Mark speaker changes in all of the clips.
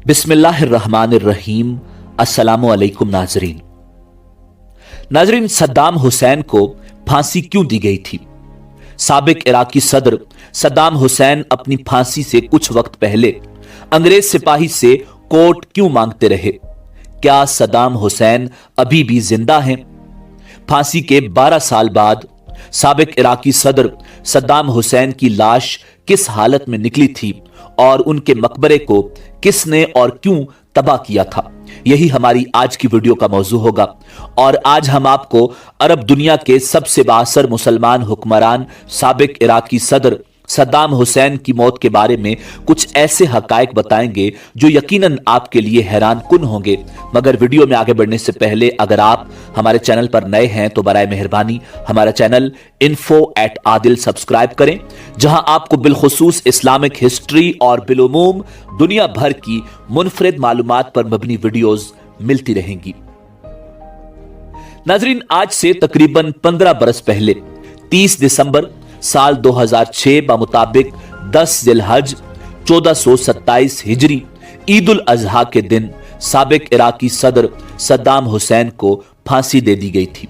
Speaker 1: बिस्मिल्लाहिर्रहमानिर्रहीम। अस्सलामु अलैकुम नाजरीन, सद्दाम हुसैन को फांसी क्यों दी गई थी? साबिक इराकी सदर सद्दाम हुसैन अपनी फांसी से कुछ वक्त पहले अंग्रेज सिपाही से कोर्ट क्यों मांगते रहे? क्या सद्दाम हुसैन अभी भी जिंदा हैं? फांसी के 12 साल बाद साबिक इराकी सदर सद्दाम हुसैन की लाश किस हालत में निकली थी और उनके मकबरे को किसने और क्यों तबाह किया था? यही हमारी आज की वीडियो का मौजू होगा। और आज हम आपको अरब दुनिया के सबसे बाअसर मुसलमान हुक्मरान साबिक इराकी सदर सद्दाम हुसैन की मौत के बारे में कुछ ऐसे हकायक बताएंगे जो यकीनन आपके लिए हैरान कुन होंगे। मगर वीडियो में आगे बढ़ने से पहले अगर आप हमारे चैनल पर नए हैं तो बराए मेहरबानी हमारा चैनल info@adil सब्सक्राइब करें, जहां आपको बिलखुसूस इस्लामिक हिस्ट्री और बिलुमूम दुनिया भर की मुनफरिद मालूमात पर मबनी वीडियोस मिलती रहेंगी। नाजरीन, आज से तकरीबन 15 बरस पहले 30 दिसंबर साल 2006 मुताबिक 10 जिलहज 1427 हिजरी ईद उल अजहा के दिन साबिक इराकी सदर सद्दाम हुसैन को फांसी दे दी गई थी।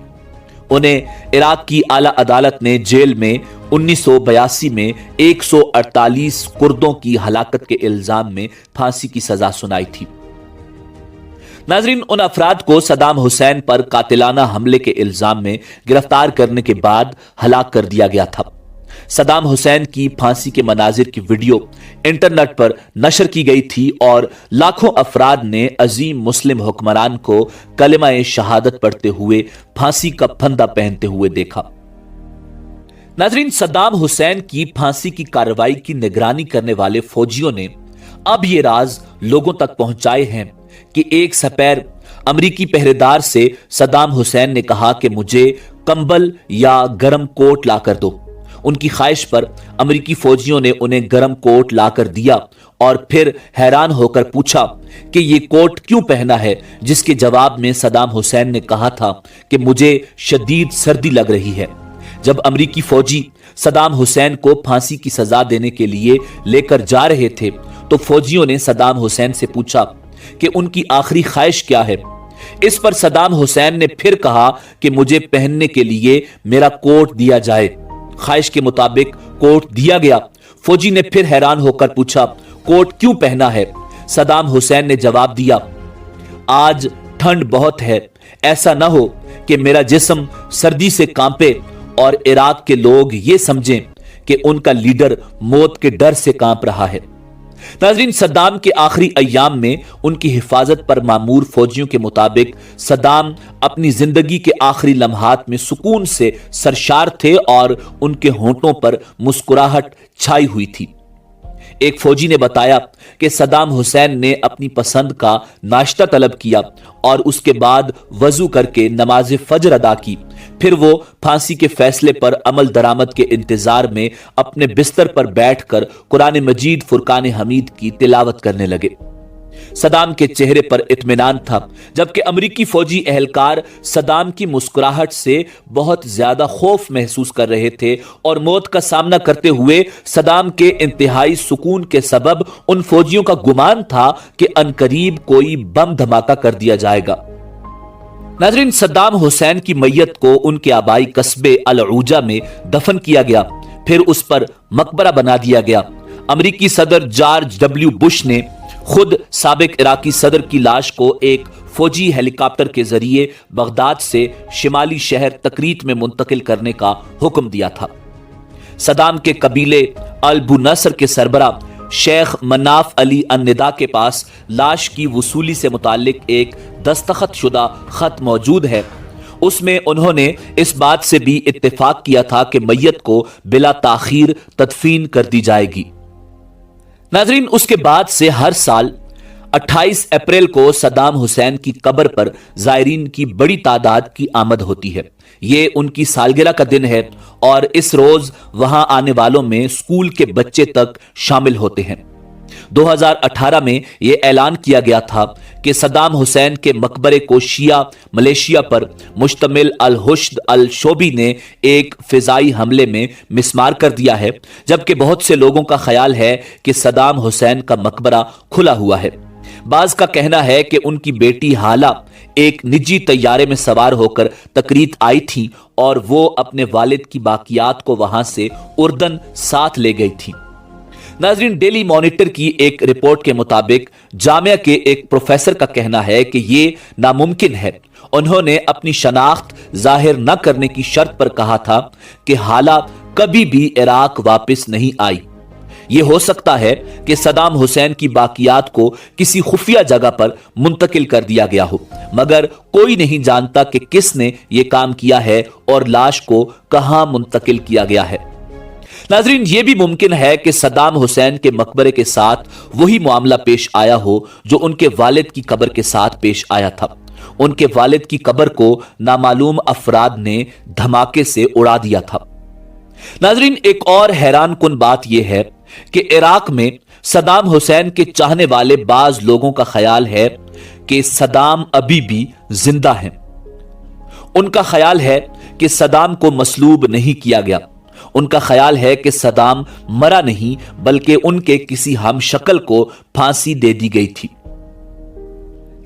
Speaker 1: उन्हें इराक की आला अदालत ने जेल में 1982 में 148 कुर्दों की हलाकत के इल्जाम में फांसी की सजा सुनाई थी। नाजरीन, उन अफराद को सद्दाम हुसैन पर कातिलाना हमले के इल्जाम में गिरफ्तार करने के बाद हलाक कर दिया गया था। सद्दाम हुसैन की फांसी के मनाजिर की वीडियो इंटरनेट पर नशर की गई थी और लाखों अफराद ने अजीम मुस्लिम हुक्मरान को कलिमा-ए शहादत पढ़ते हुए फांसी का फंदा पहनते हुए देखा। नाजरीन, सद्दाम हुसैन की फांसी की कार्रवाई की निगरानी करने वाले फौजियों ने अब ये राज लोगों तक पहुंचाए हैं कि एक सपैर अमरीकी पहरेदार से सद्दाम हुसैन ने कहा कि मुझे कंबल या गरम कोट लाकर दो। उनकी ख्वाहिश पर अमरीकी फौजियों ने उन्हें गरम कोट लाकर दिया और फिर हैरान होकर पूछा कि ये कोट क्यों पहना है, जिसके जवाब में सद्दाम हुसैन ने कहा था कि मुझे शदीद सर्दी लग रही है। जब अमरीकी फौजी सद्दाम हुसैन को फांसी की सजा देने के लिए लेकर जा रहे थे तो फौजियों ने सद्दाम हुसैन से पूछा कि उनकी आखिरी ख्वाहिश क्या है। इस पर सद्दाम हुसैन ने फिर कहा कि मुझे पहनने के लिए मेरा कोट दिया जाए। ख्वाहिश के मुताबिक कोट दिया गया। फौजी ने फिर हैरान होकर पूछा, कोट क्यों पहना है? सद्दाम हुसैन ने जवाब दिया, आज ठंड बहुत है, ऐसा ना हो कि मेरा जिस्म सर्दी से कांपे और इराक के लोग ये समझें कि उनका लीडर मौत के डर से कांप रहा है। नाज़रीन, सद्दाम के आखिरी अय्याम में उनकी हिफाजत पर मामूर फौजियों के मुताबिक सद्दाम अपनी जिंदगी के आखिरी लम्हात में सुकून से सरशार थे और उनके होंठों पर मुस्कुराहट छाई हुई थी। एक फौजी ने बताया कि सद्दाम हुसैन ने अपनी पसंद का नाश्ता तलब किया और उसके बाद वजू करके नमाज फजर अदा की। फिर वो फांसी के फैसले पर अमल दरामद के इंतजार में अपने बिस्तर पर बैठकर कुरान मजीद फुरकान हमीद की तिलावत करने लगे। सद्दाम के चेहरे पर इत्मीनान था, जबकि अमरीकी फौजी एहलकार सद्दाम की मुस्कुराहट से बहुत ज्यादा खौफ महसूस कर रहे थे और मौत का सामना करते हुए सद्दाम के इंतहाई सुकून के सबब उन फौजियों का गुमान था कि अनकरीब कोई बम धमाका कर दिया जाएगा। नाज़रीन, सद्दाम हुसैन की मैयत को उनके आबाई कस्बे अल-ऊजा में दफन किया गया, फिर उस पर मकबरा बना दिया गया। अमरीकी सदर जॉर्ज डब्ल्यू बुश ने खुद साबिक इराकी सदर की लाश को एक फौजी हेलीकॉप्टर के जरिए बगदाद से शिमाली शहर तकरीत में मुंतकिल करने का हुक्म दिया था। सद्दाम के कबीले अल-बुनसर के सरबरा शेख मनाफ अली अन्निदा के पास लाश की वसूली से मुतालिक एक दस्तखत शुदा खत मौजूद है। उसमें उन्होंने इस बात से भी इत्तेफाक किया था कि मैयत को बिला ताखीर तदफीन कर दी जाएगी। नाजरीन, उसके बाद से हर साल 28 अप्रैल को सद्दाम हुसैन की कब्र पर जायरीन की बड़ी तादाद की आमद होती है। ये उनकी सालगिरह का दिन है और इस रोज वहां आने वालों में स्कूल के बच्चे तक शामिल होते हैं। 2018 में यह ऐलान किया गया था कि सद्दाम हुसैन के मकबरे को शिया मलेशिया पर मुश्तमिल अल हुश्द अल शोबी ने एक फिजाई हमले में मिसमार कर दिया है, जबकि बहुत से लोगों का ख्याल है कि सद्दाम हुसैन का मकबरा खुला हुआ है। बाज का कहना है कि उनकी बेटी हाला एक निजी तैयारे में सवार होकर तकरीत आई थी और वो अपने वालिद की बाकियात को वहां से उर्दन साथ ले गई थी। नाजरीन, डेली मॉनिटर की एक रिपोर्ट के मुताबिक जामिया के एक प्रोफेसर का कहना है कि ये नामुमकिन है। उन्होंने अपनी शनाख्त जाहिर न करने की शर्त पर कहा था कि हाला कभी भी इराक वापस नहीं आई। यह हो सकता है कि सदाम हुसैन की बाकियात को किसी खुफिया जगह पर मुंतकिल कर दिया गया हो, मगर कोई नहीं जानता कि किसने यह काम किया है और लाश को कहां मुंतकिल किया गया है। नाजरीन, यह भी मुमकिन है कि सदाम हुसैन के मकबरे के साथ वही मामला पेश आया हो जो उनके वालिद की कब्र के साथ पेश आया था। उनके वालिद की कब्र को नामालूम अफराद ने धमाके से उड़ा दिया था। नाजरीन, एक और हैरान कुन बात यह है कि इराक में सदाम हुसैन के चाहने वाले बाज लोगों का ख्याल है कि सदाम अभी भी जिंदा हैं। उनका ख्याल है कि सदाम को मसलूब नहीं किया गया। उनका ख्याल है कि सदाम मरा नहीं बल्कि उनके किसी हमशक्ल को फांसी दे दी गई थी।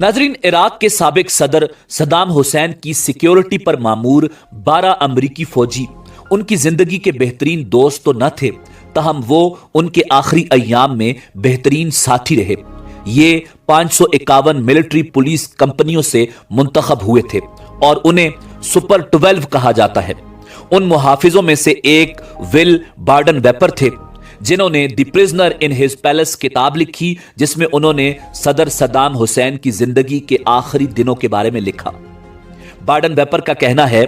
Speaker 1: नाजरीन, इराक के साबिक सदर सदाम हुसैन की सिक्योरिटी पर मामूर 12 अमरीकी फौजी उनकी जिंदगी के बेहतरीन दोस्त तो न थे, तहम वो उनके आखिरी अय्याम में बेहतरीन साथी रहे। ये 551 मिलिट्री पुलिस कंपनियों से मुंतखब हुए थे और उन्हें सुपर 12 कहा जाता है। उन मुहाफिजों में से एक विल बार्डन वेपर थे, जिन्होंने the prisoner in his palace किताब लिखी, जिसमें उन्होंने सदर सदाम हुसैन की जिंदगी के आखिरी दिनों के बारे में लिखा। बार्डन वेपर का कहना है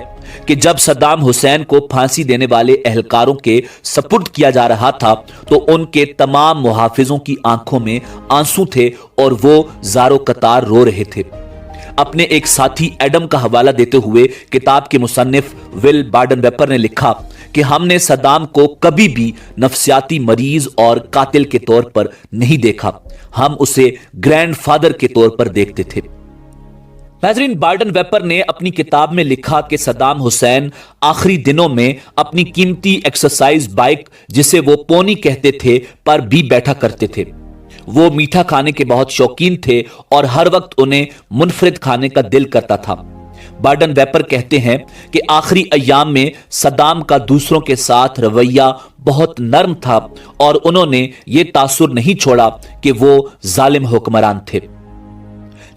Speaker 1: कि जब सदाम हुसैन को फांसी देने वाले एहलकारों के सपुर्द किया जा रहा था तो उनके तमाम मुहाफिजों की आंखों में आंसू थे और वो जारो कतार रो रहे थे। अपने एक साथी एडम का हवाला देते हुए किताब के मुसन्निफ विल बार्डन वेपर ने लिखा कि हमने सदाम को कभी भी नफ्सियाती मरीज और कातिल के तौर पर नहीं देखा, हम उसे ग्रैंडफादर के तौर पर देखते थे। नाजरीन, बार्डन वेपर ने अपनी किताब में लिखा कि सदाम हुसैन आखिरी दिनों में अपनी कीमती एक्सरसाइज बाइक, जिसे वो पोनी कहते थे, पर भी बैठा करते थे। वो मीठा खाने के बहुत शौकीन थे और हर वक्त उन्हें मुनफरिद खाने का दिल करता था। बार्डन वेपर कहते हैं कि आखिरी अय्याम में सदाम का दूसरों के साथ रवैया बहुत नरम था और उन्होंने ये तासुर नहीं छोड़ा कि वो जालिम हुक्मरान थे।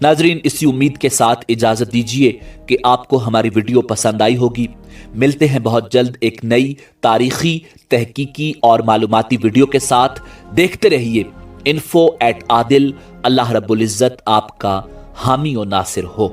Speaker 1: नाजरीन, इसी उम्मीद के साथ इजाजत दीजिए कि आपको हमारी वीडियो पसंद आई होगी। मिलते हैं बहुत जल्द एक नई तारीखी, तहकीकी और मालूमाती वीडियो के साथ। देखते रहिए info@adil। अल्लाह रब्बुल इज्जत आपका हामी और नासिर हो।